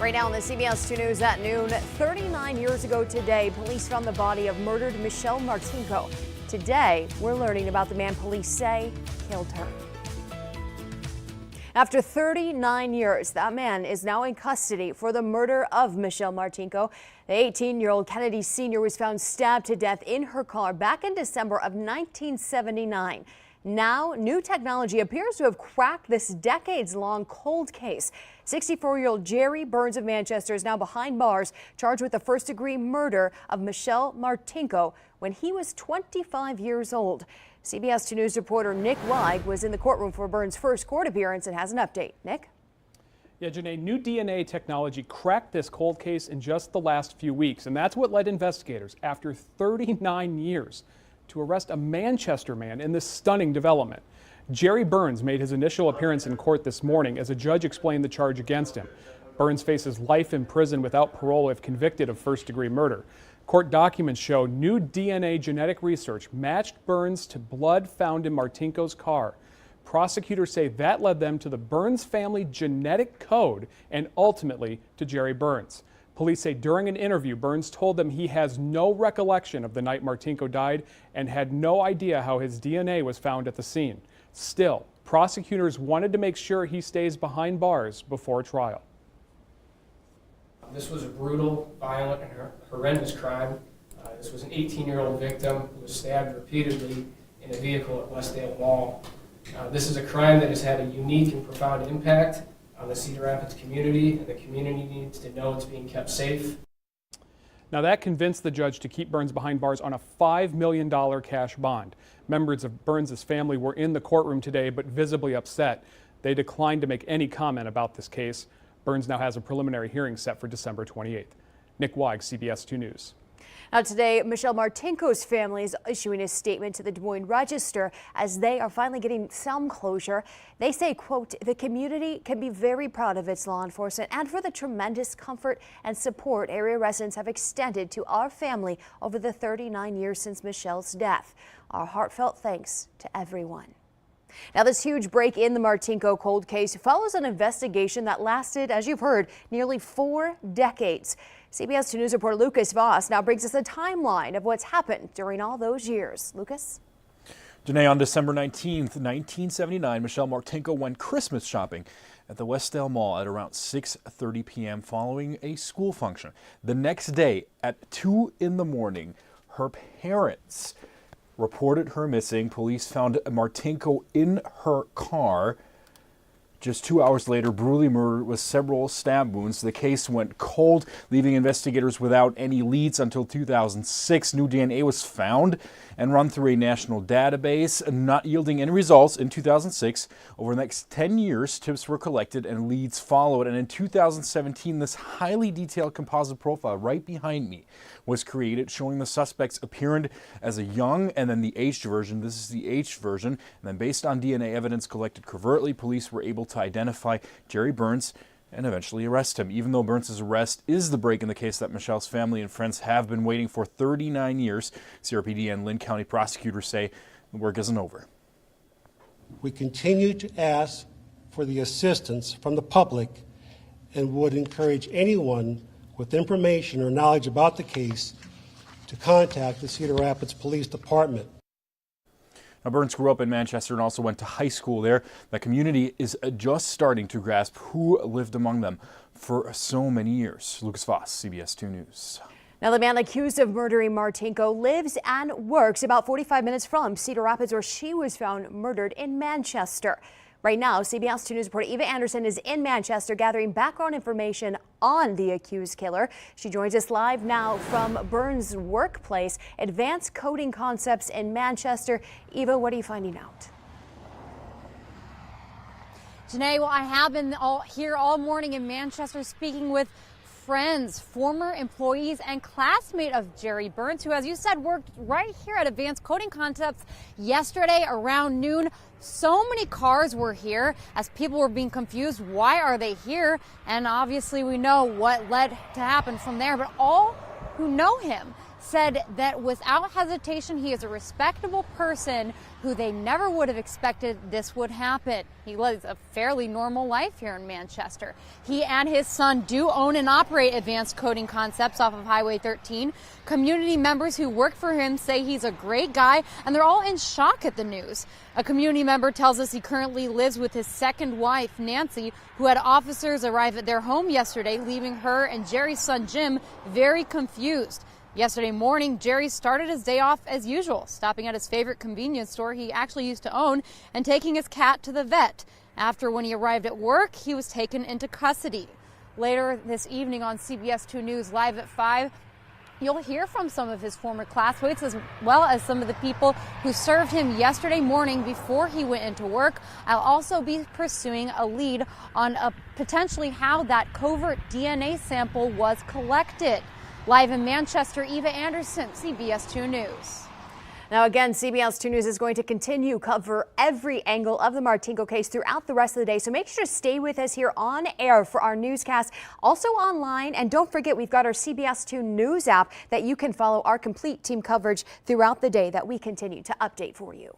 Right now on the CBS 2 News at noon, 39 years ago today, police found the body of murdered Michelle Martinko. Today, we're learning about the man police say killed her. After 39 years, that man is now in custody for the murder of Michelle Martinko. The 18-year-old Kennedy senior was found stabbed to death in her car back in December of 1979. Now, new technology appears to have cracked this decades-long cold case. 64-year-old Jerry Burns of Manchester is now behind bars, charged with the first-degree murder of Michelle Martinko when he was 25 years old. CBS 2 News reporter Nick Weig was in the courtroom for Burns' first court appearance and has an update. Nick? Yeah, Janae, new DNA technology cracked this cold case in just the last few weeks, and that's what led investigators, after 39 years, to arrest a Manchester man in this stunning development. Jerry Burns made his initial appearance in court this morning as a judge explained the charge against him. Burns faces life in prison without parole if convicted of first-degree murder. Court documents show new DNA genetic research matched Burns to blood found in Martinko's car. Prosecutors say that led them to the Burns family genetic code and ultimately to Jerry Burns. Police say during an interview, Burns told them he has no recollection of the night Martinko died and had no idea how his DNA was found at the scene. Still, prosecutors wanted to make sure he stays behind bars before trial. This was a brutal, violent, and horrendous crime. This was an 18-year-old victim who was stabbed repeatedly in a vehicle at Westdale Mall. This is a crime that has had a unique and profound impact on the Cedar Rapids community, and the community needs to know it's being kept safe. Now that convinced the judge to keep Burns behind bars on a $5 million cash bond. Members of Burns' family were in the courtroom today, but visibly upset. They declined to make any comment about this case. Burns now has a preliminary hearing set for December 28th. Nick Weig, CBS 2 News. Now today, Michelle Martinko's family is issuing a statement to the Des Moines Register as they are finally getting some closure. They say, quote, the community can be very proud of its law enforcement and for the tremendous comfort and support area residents have extended to our family over the 39 years since Michelle's death. Our heartfelt thanks to everyone. Now, this huge break in the Martinko cold case follows an investigation that lasted, as you've heard, nearly 4 decades. CBS 2 News reporter Lucas Voss now brings us a timeline of what's happened during all those years. Lucas? Janae, on December 19th, 1979, Michelle Martinko went Christmas shopping at the Westdale Mall at around 6:30 p.m. following a school function. The next day at 2 in the morning, her parents reported her missing. Police found Martinko in her car. Just 2 hours later, brutally murdered with several stab wounds. The case went cold, leaving investigators without any leads until 2006. New DNA was found and run through a national database, not yielding any results in 2006. Over the next 10 years, tips were collected and leads followed. And in 2017, this highly detailed composite profile right behind me was created, showing the suspects appeared as a young and then the aged version. This is the aged version. And then based on DNA evidence collected covertly, police were able to identify Jerry Burns and eventually arrest him. Even though Burns' arrest is the break in the case that Michelle's family and friends have been waiting for 39 years, CRPD and Lynn County prosecutors say the work isn't over. We continue to ask for the assistance from the public and would encourage anyone with information or knowledge about the case to contact the Cedar Rapids Police Department. Now, Burns grew up in Manchester and also went to high school there. The community is just starting to grasp who lived among them for so many years. Lucas Voss, CBS 2 News. Now, the man accused of murdering Martinko lives and works about 45 minutes from Cedar Rapids, where she was found murdered in Manchester. Right now, CBS 2 News reporter Eva Anderson is in Manchester gathering background information on the accused killer. She joins us live now from Burns' workplace, Advanced Coding Concepts in Manchester. Eva, what are you finding out? Janae, well, I have been here all morning in Manchester speaking with friends, former employees, and classmate of Jerry Burns, who, as you said, worked right here at Advanced Coding Concepts yesterday around noon. So many cars were here as people were being confused. Why are they here? And obviously we know what led to happen from there, but all who know him said that without hesitation, he is a respectable person who they never would have expected this would happen. He lives a fairly normal life here in Manchester. He and his son do own and operate Advanced Coding Concepts off of Highway 13. Community members who work for him say he's a great guy, and they're all in shock at the news. A community member tells us he currently lives with his second wife, Nancy, who had officers arrive at their home yesterday, leaving her and Jerry's son, Jim, very confused. Yesterday morning, Jerry started his day off as usual, stopping at his favorite convenience store he actually used to own and taking his cat to the vet. After, when he arrived at work, he was taken into custody. Later this evening on CBS 2 News Live at 5, you'll hear from some of his former classmates as well as some of the people who served him yesterday morning before he went into work. I'll also be pursuing a lead on potentially how that covert DNA sample was collected. Live in Manchester, Eva Anderson, CBS 2 News. Now again, CBS 2 News is going to continue cover every angle of the Martinko case throughout the rest of the day. So make sure to stay with us here on air for our newscast, also online. And don't forget, we've got our CBS 2 News app that you can follow our complete team coverage throughout the day that we continue to update for you.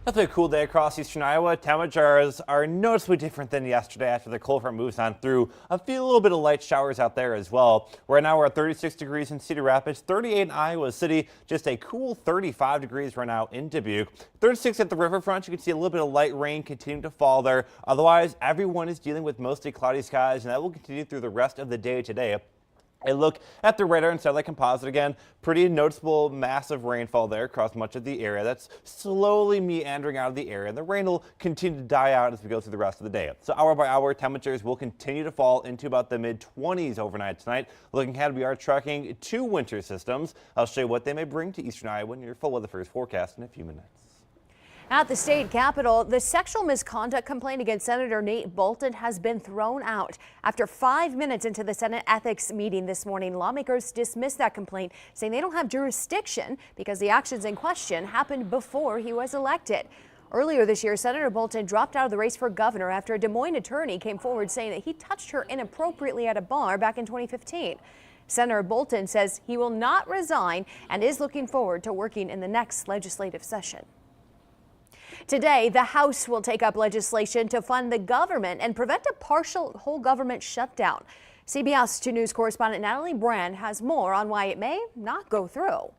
It's a cool day across eastern Iowa. Temperatures are noticeably different than yesterday after the cold front moves on through. A little bit of light showers out there as well. Right now we're at 36 degrees in Cedar Rapids, 38 in Iowa City, just a cool 35 degrees right now in Dubuque. 36 at the riverfront. You can see a little bit of light rain continuing to fall there. Otherwise, everyone is dealing with mostly cloudy skies, and that will continue through the rest of the day today. A look at the radar and satellite composite again. Pretty noticeable massive rainfall there across much of the area. That's slowly meandering out of the area, and the rain will continue to die out as we go through the rest of the day. So hour by hour, temperatures will continue to fall into about the mid-20s overnight tonight. Looking ahead, we are tracking 2 winter systems. I'll show you what they may bring to eastern Iowa in your full weather first forecast in a few minutes. At the state capitol, the sexual misconduct complaint against Senator Nate Bolton has been thrown out. After 5 minutes into the Senate ethics meeting this morning, lawmakers dismissed that complaint, saying they don't have jurisdiction because the actions in question happened before he was elected. Earlier this year, Senator Bolton dropped out of the race for governor after a Des Moines attorney came forward saying that he touched her inappropriately at a bar back in 2015. Senator Bolton says he will not resign and is looking forward to working in the next legislative session. Today, the House will take up legislation to fund the government and prevent a partial whole government shutdown. CBS 2 News correspondent Natalie Brand has more on why it may not go through.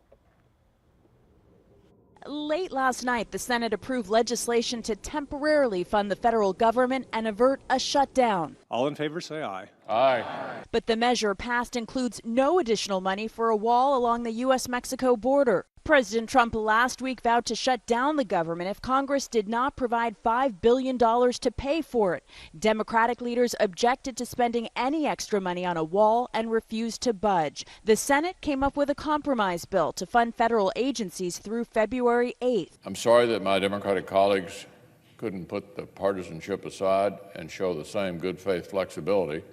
Late last night, the Senate approved legislation to temporarily fund the federal government and avert a shutdown. All in favor, say aye. Aye. But the measure passed includes no additional money for a wall along the U.S.-Mexico border. President Trump last week vowed to shut down the government if Congress did not provide $5 billion to pay for it. Democratic leaders objected to spending any extra money on a wall and refused to budge. The Senate came up with a compromise bill to fund federal agencies through February 8th. I'm sorry that my Democratic colleagues couldn't put the partisanship aside and show the same good faith flexibility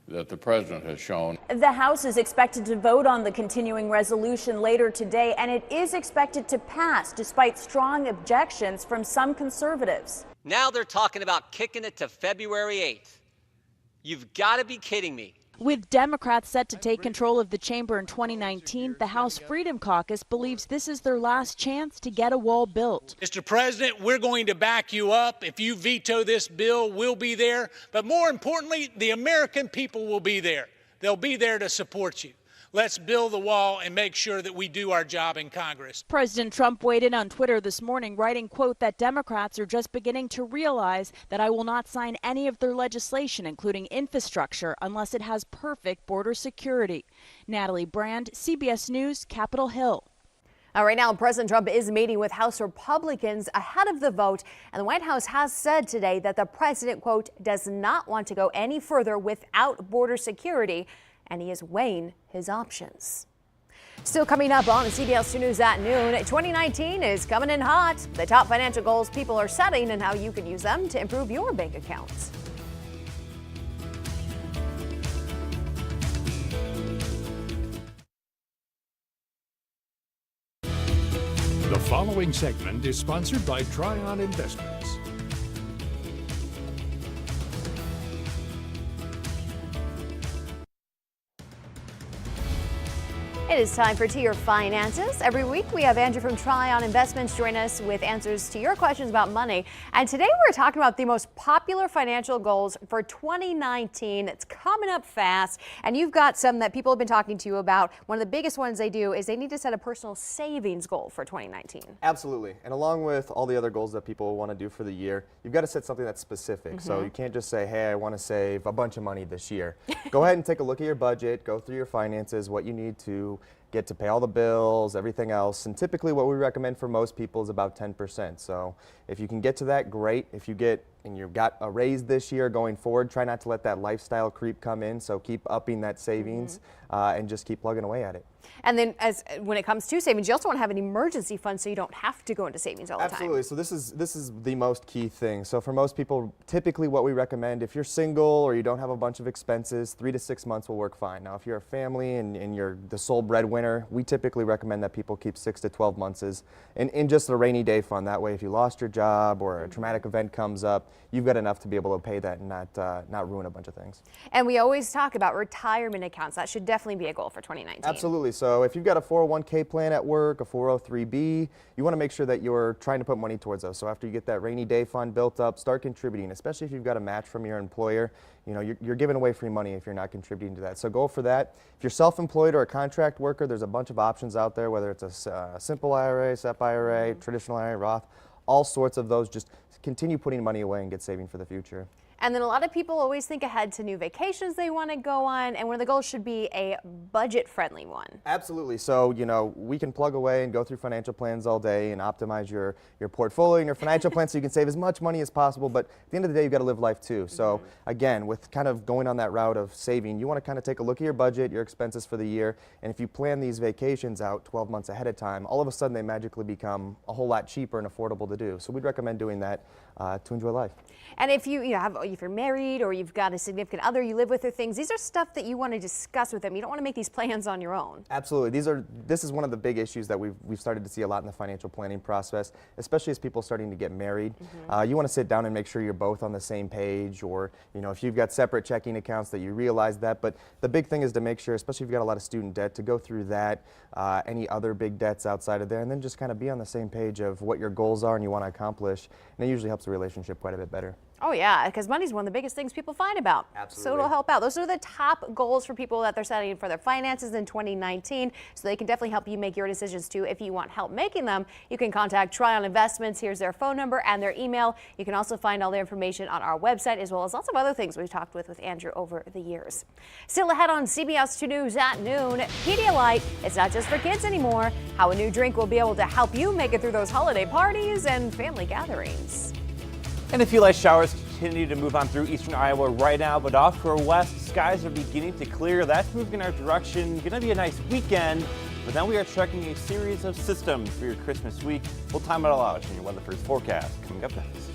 that the president has shown. The House is expected to vote on the continuing resolution later today, and it is expected to pass despite strong objections from some conservatives. Now they're talking about kicking it to February 8th. You've got to be kidding me. With Democrats set to take control of the chamber in 2019, the House Freedom Caucus believes this is their last chance to get a wall built. Mr. President, we're going to back you up. If you veto this bill, we'll be there. But more importantly, the American people will be there. They'll be there to support you. Let's build the wall and make sure that we do our job in Congress. President Trump weighed in on Twitter this morning, writing, quote, that Democrats are just beginning to realize that I will not sign any of their legislation, including infrastructure, unless it has perfect border security. Natalie Brand, CBS News, Capitol Hill. Right now, President Trump is meeting with House Republicans ahead of the vote, and the White House has said today that the president, quote, does not want to go any further without border security, and he is weighing his options. Still coming up on CBS 2 News at noon, 2019 is coming in hot. The top financial goals people are setting and how you can use them to improve your bank accounts. The following segment is sponsored by TRYON Investments. It is time for To Your Finances. Every week we have Andrew from TRYON Investments join us with answers to your questions about money. And today we're talking about the most popular financial goals for 2019. It's coming up fast, and you've got some that people have been talking to you about. One of the biggest ones they do is they need to set a personal savings goal for 2019. Absolutely. And along with all the other goals that people want to do for the year, you've got to set something that's specific. So you can't just say, hey, I want to save a bunch of money this year. Go ahead and take a look at your budget, go through your finances, what you need to get to pay all the bills, everything else. And typically what we recommend for most people is about 10%. So if you can get to that, great. If you get and you've got a raise this year going forward, try not to let that lifestyle creep come in. So keep upping that savings and just keep plugging away at it. And then when it comes to savings, you also want to have an emergency fund so you don't have to go into savings all the time. Absolutely. So this is the most key thing. So for most people, typically what we recommend, if you're single or you don't have a bunch of expenses, 3 to 6 months will work fine. Now, if you're a family and you're the sole breadwinner, we typically recommend that people keep 6 to 12 months in just a rainy day fund. That way, if you lost your job or a traumatic event comes up, you've got enough to be able to pay that and not ruin a bunch of things. And we always talk about retirement accounts. That should definitely be a goal for 2019. Absolutely. So if you've got a 401k plan at work, a 403b, you want to make sure that you're trying to put money towards those. So after you get that rainy day fund built up, start contributing, especially if you've got a match from your employer. You know, you're giving away free money if you're not contributing to that. So go for that. If you're self-employed or a contract worker, there's a bunch of options out there, whether it's a simple IRA, SEP IRA, traditional IRA, Roth, all sorts of those. Just continue putting money away and get saving for the future. And then a lot of people always think ahead to new vacations they want to go on, and one of the goals should be a budget-friendly one. Absolutely. So, you know, we can plug away and go through financial plans all day and optimize your portfolio and your financial plan so you can save as much money as possible. But at the end of the day, you've got to live life too. So again, with kind of going on that route of saving, you want to kind of take a look at your budget, your expenses for the year. And if you plan these vacations out 12 months ahead of time, all of a sudden they magically become a whole lot cheaper and affordable to do. So we'd recommend doing that to enjoy life. And if if you're married or you've got a significant other you live with or things, these are stuff that you want to discuss with them. You don't want to make these plans on your own. Absolutely. This is one of the big issues that we've started to see a lot in the financial planning process, especially as people starting to get married. You want to sit down and make sure you're both on the same page, or if you've got separate checking accounts, that you realize that. But the big thing is to make sure, especially if you've got a lot of student debt, to go through that, any other big debts outside of there, and then just kind of be on the same page of what your goals are and you want to accomplish. And it usually helps the relationship quite a bit better. Oh yeah, because money's one of the biggest things people fight about. Absolutely. So it'll help out. Those are the top goals for people that they're setting for their finances in 2019. So they can definitely help you make your decisions too. If you want help making them, you can contact TRYON Investments. Here's their phone number and their email. You can also find all their information on our website, as well as lots of other things we've talked with Andrew over the years. Still ahead on CBS 2 News at noon, Pedialyte. It's not just for kids anymore. How a new drink will be able to help you make it through those holiday parties and family gatherings. And a few light showers continue to move on through eastern Iowa right now, but off to our west, skies are beginning to clear. That's moving in our direction. Going to be a nice weekend, but then we are checking a series of systems for your Christmas week. We'll time it all out in your Weather First forecast coming up next.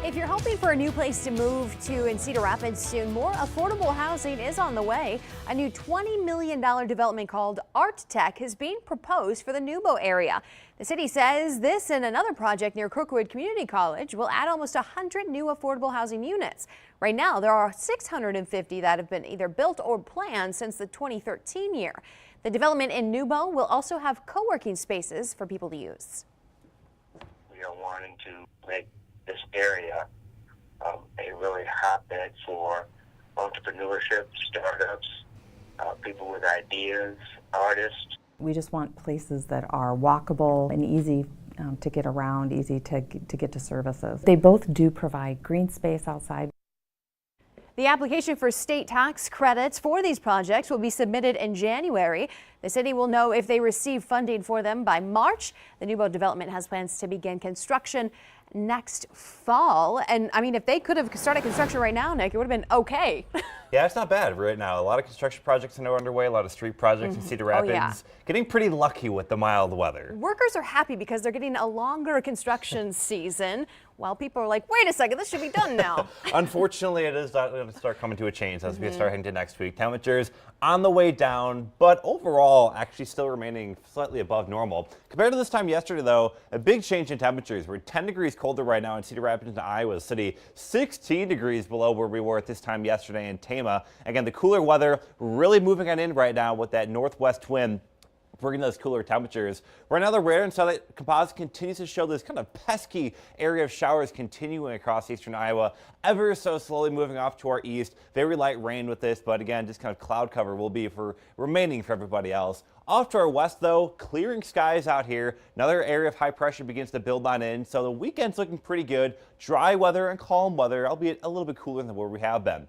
If you're hoping for a new place to move to in Cedar Rapids soon, more affordable housing is on the way. A new $20 million development called Art Tech is being proposed for the Nubo area. The city says this and another project near Crookwood Community College will add almost 100 new affordable housing units. Right now, there are 650 that have been either built or planned since the 2013 year. The development in Nubo will also have co-working spaces for people to use. We are wanting to make this area a really hotbed for entrepreneurship, startups, people with ideas, artists. We just want places that are walkable and easy to get around, easy to get to services. They both do provide green space outside. The application for state tax credits for these projects will be submitted in January. The city will know if they receive funding for them by March. The Nubo development has plans to begin construction next fall. And I mean, if they could have started construction right now, Nick, it would have been okay. Yeah, it's not bad right now. A lot of construction projects are underway, a lot of street projects in Cedar Rapids. yeah. Getting pretty lucky with the mild weather. Workers are happy because they're getting a longer construction season, while people are like, wait a second, this should be done now. Unfortunately, it is going to start coming to a change as we start heading to next week. Temperatures on the way down, but overall actually still remaining slightly above normal. Compared to this time yesterday, though, a big change in temperatures. We're 10 degrees colder right now in Cedar Rapids and Iowa City, 16 degrees below where we were at this time yesterday in Tama. Again, the cooler weather really moving on in right now with that northwest wind, bringing those cooler temperatures. Right now, the radar and satellite composite continues to show this kind of pesky area of showers continuing across eastern Iowa, ever so slowly moving off to our east. Very light rain with this, but again, just kind of cloud cover will be remaining for everybody else. Off to our west, though, clearing skies out here. Another area of high pressure begins to build on in, so the weekend's looking pretty good. Dry weather and calm weather, albeit a little bit cooler than where we have been.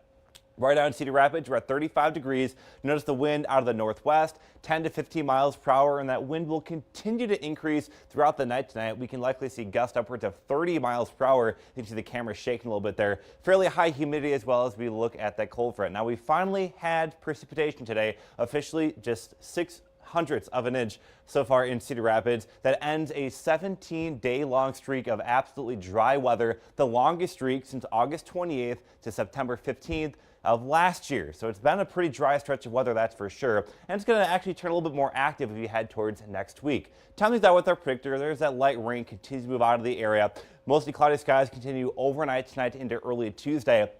Right now in Cedar Rapids, we're at 35 degrees. Notice the wind out of the northwest, 10 to 15 miles per hour, and that wind will continue to increase throughout the night tonight. We can likely see gusts upwards of 30 miles per hour. You can see the camera shaking a little bit there. Fairly high humidity as well as we look at that cold front. Now, we finally had precipitation today, officially just 0.06 of an inch so far in Cedar Rapids. That ends a 17-day-long streak of absolutely dry weather, the longest streak since August 28th to September 15th. Of last year. So it's been a pretty dry stretch of weather, that's for sure. And it's going to actually turn a little bit more active if you head towards next week. Time things out with our predictor. There's that light rain continues to move out of the area. Mostly cloudy skies continue overnight tonight into early Tuesday.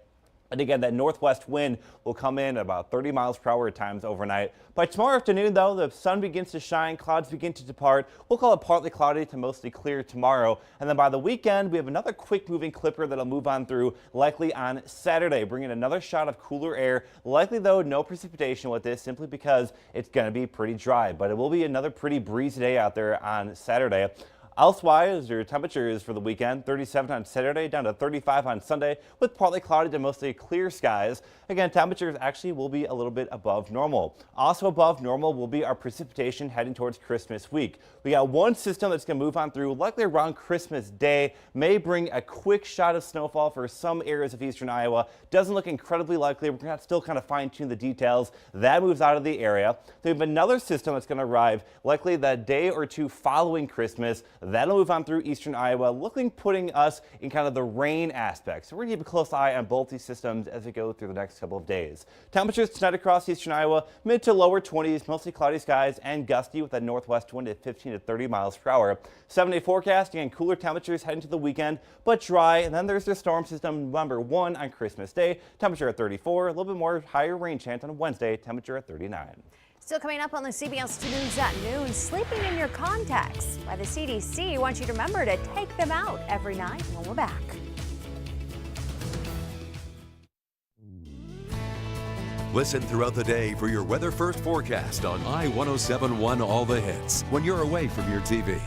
And again, that northwest wind will come in at about 30 miles per hour at times overnight. By tomorrow afternoon, though, the sun begins to shine, clouds begin to depart. We'll call it partly cloudy to mostly clear tomorrow. And then by the weekend, we have another quick moving clipper that'll move on through likely on Saturday, bringing another shot of cooler air. Likely, though, no precipitation with this simply because it's going to be pretty dry. But it will be another pretty breezy day out there on Saturday. Elsewise, your temperatures for the weekend, 37 on Saturday, down to 35 on Sunday, with partly cloudy to mostly clear skies. Again, temperatures actually will be a little bit above normal. Also above normal will be our precipitation heading towards Christmas week. We got one system that's going to move on through likely around Christmas Day, may bring a quick shot of snowfall for some areas of eastern Iowa. Doesn't look incredibly likely. We're going to still kind of fine-tune the details. That moves out of the area. We have another system that's going to arrive likely the day or two following Christmas. That'll move on through eastern Iowa, putting us in kind of the rain aspect. So we're going to keep a close eye on both these systems as we go through the next couple of days. Temperatures tonight across eastern Iowa, mid to lower 20s, mostly cloudy skies and gusty with a northwest wind at 15 to 30 miles per hour. 7-day forecast, again, cooler temperatures heading to the weekend, but dry. And then there's the storm system number 1 on Christmas Day, temperature at 34, a little bit more higher rain chance on Wednesday, temperature at 39. Still coming up on the CBS 2 News at noon, sleeping in your contacts. By the CDC wants you to remember to take them out every night when we're back. Listen throughout the day for your Weather First forecast on I-1071 All the Hits when you're away from your TV.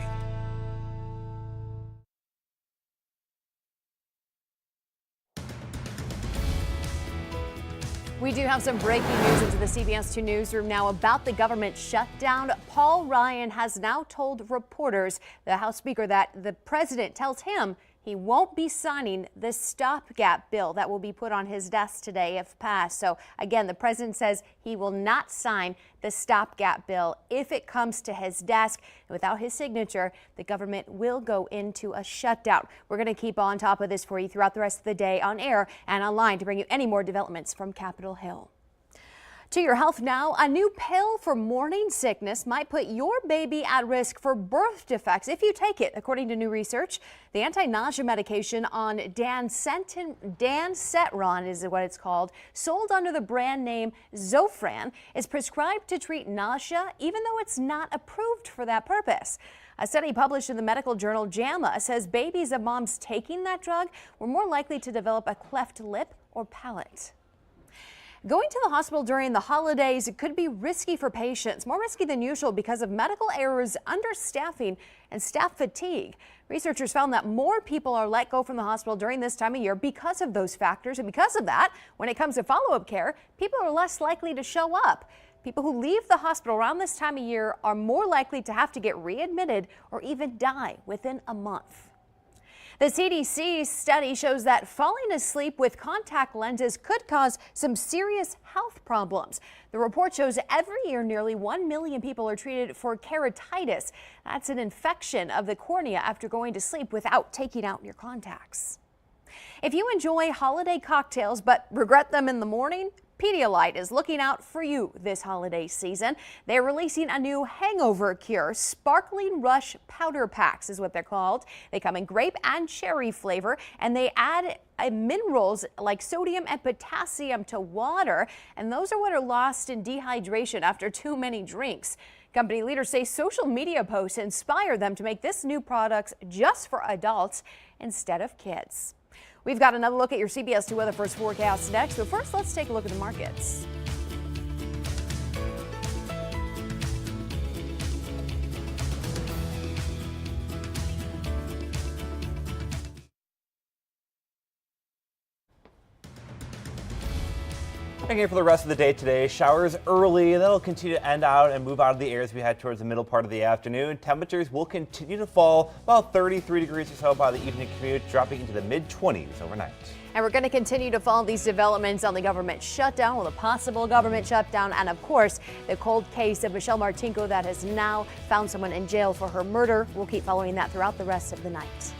We do have some breaking news into the CBS 2 newsroom now about the government shutdown. Paul Ryan has now told reporters, the House Speaker, that the president tells him he won't be signing the stopgap bill that will be put on his desk today if passed. So again, the president says he will not sign the stopgap bill if it comes to his desk. And without his signature, the government will go into a shutdown. We're going to keep on top of this for you throughout the rest of the day on air and online to bring you any more developments from Capitol Hill. To your health now, a new pill for morning sickness might put your baby at risk for birth defects if you take it, according to new research. The anti-nausea medication on Dansetron is what it's called, sold under the brand name Zofran, is prescribed to treat nausea even though it's not approved for that purpose. A study published in the medical journal JAMA says babies of moms taking that drug were more likely to develop a cleft lip or palate. Going to the hospital during the holidays could be risky for patients, more risky than usual because of medical errors, understaffing, and staff fatigue. Researchers found that more people are let go from the hospital during this time of year because of those factors. And because of that, when it comes to follow-up care, people are less likely to show up. People who leave the hospital around this time of year are more likely to have to get readmitted or even die within a month. The CDC study shows that falling asleep with contact lenses could cause some serious health problems. The report shows every year nearly 1 million people are treated for keratitis. That's an infection of the cornea after going to sleep without taking out your contacts. If you enjoy holiday cocktails but regret them in the morning, Pedialyte is looking out for you this holiday season. They're releasing a new hangover cure. Sparkling Rush powder packs is what they're called. They come in grape and cherry flavor, and they add minerals like sodium and potassium to water, and those are what are lost in dehydration after too many drinks. Company leaders say social media posts inspire them to make this new product just for adults instead of kids. We've got another look at your CBS 2 Weather First forecast next, but first let's take a look at the markets. Again, for the rest of the day today, showers early, and that'll continue to end out and move out of the air as we head towards the middle part of the afternoon. Temperatures will continue to fall about 33 degrees or so by the evening commute, dropping into the mid-20s overnight. And we're going to continue to follow these developments on the government shutdown, with a possible government shutdown, and of course, the cold case of Michelle Martinko that has now found someone in jail for her murder. We'll keep following that throughout the rest of the night.